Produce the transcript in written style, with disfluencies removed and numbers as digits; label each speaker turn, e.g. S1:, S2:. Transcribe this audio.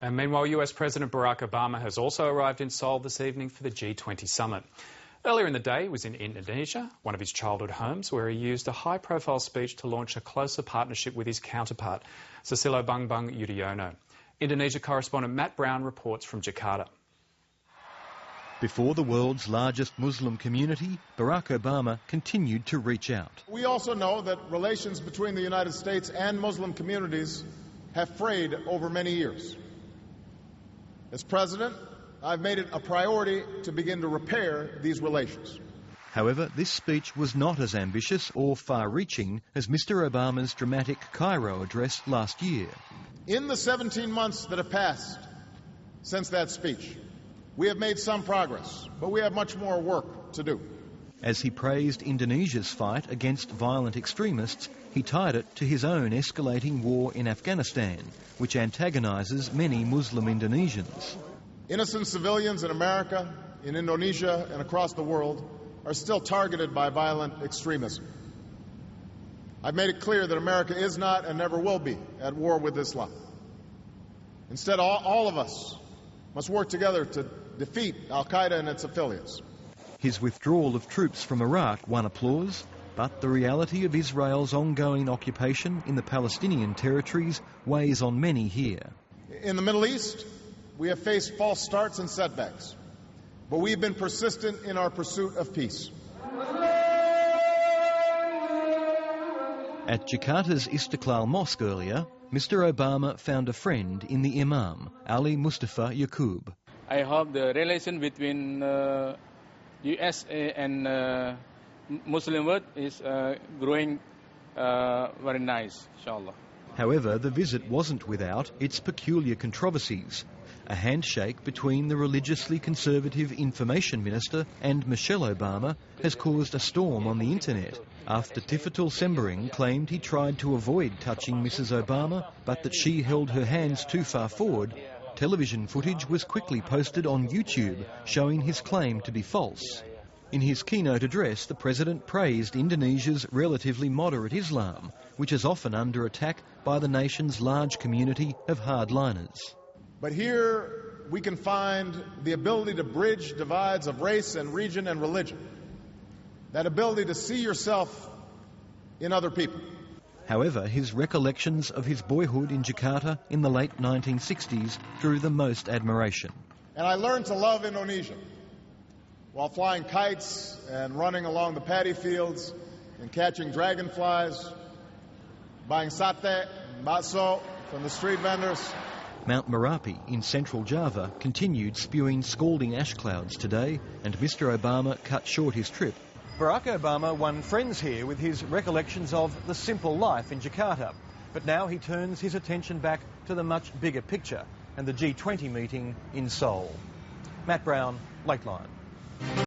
S1: And meanwhile, US President Barack Obama has also arrived in Seoul this evening for the G20 summit. Earlier in the day, he was in Indonesia, one of his childhood homes, where he used a high-profile speech to launch a closer partnership with his counterpart, Susilo Bambang Yudhoyono. Indonesia correspondent Matt Brown reports from Jakarta.
S2: Before the world's largest Muslim community, Barack Obama continued to reach out.
S3: We also know that relations between the United States and Muslim communities have frayed over many years. As president, I've made it a priority to begin to repair these relations.
S2: However, this speech was not as ambitious or far-reaching as Mr. Obama's dramatic Cairo address last year.
S3: In the 17 months that have passed since that speech, we have made some progress, but we have much more work to do.
S2: As he praised Indonesia's fight against violent extremists, he tied it to his own escalating war in Afghanistan, which antagonises many Muslim Indonesians.
S3: Innocent civilians in America, in Indonesia, and across the world are still targeted by violent extremism. I've made it clear that America is not and never will be at war with Islam. Instead, all of us must work together to defeat al-Qaeda and its affiliates.
S2: His withdrawal of troops from Iraq won applause, but the reality of Israel's ongoing occupation in the Palestinian territories weighs on many here.
S3: In the Middle East, we have faced false starts and setbacks, but we've been persistent in our pursuit of peace.
S2: At Jakarta's Istiqlal Mosque earlier, Mr. Obama found a friend in the Imam, Ali Mustafa Yaqub.
S4: I hope the relation between USA and Muslim world is growing very nice, inshallah.
S2: However, the visit wasn't without its peculiar controversies. A handshake between the religiously conservative information minister and Michelle Obama has caused a storm on the internet after Tifatul Sembering claimed he tried to avoid touching Mrs. Obama, but that she held her hands too far forward. Television footage was quickly posted on YouTube showing his claim to be false. In his keynote address, the president praised Indonesia's relatively moderate Islam, which is often under attack by the nation's large community of hardliners.
S3: But here we can find the ability to bridge divides of race and region and religion, that ability to see yourself in other people.
S2: However, his recollections of his boyhood in Jakarta in the late 1960s drew the most admiration.
S3: And I learned to love Indonesia while flying kites and running along the paddy fields and catching dragonflies, buying sate and bakso from the street vendors.
S2: Mount Merapi in central Java continued spewing scalding ash clouds today, and Mr. Obama cut short his trip.
S5: Barack Obama won friends here with his recollections of the simple life in Jakarta. But now he turns his attention back to the much bigger picture and the G20 meeting in Seoul. Matt Brown, Lateline.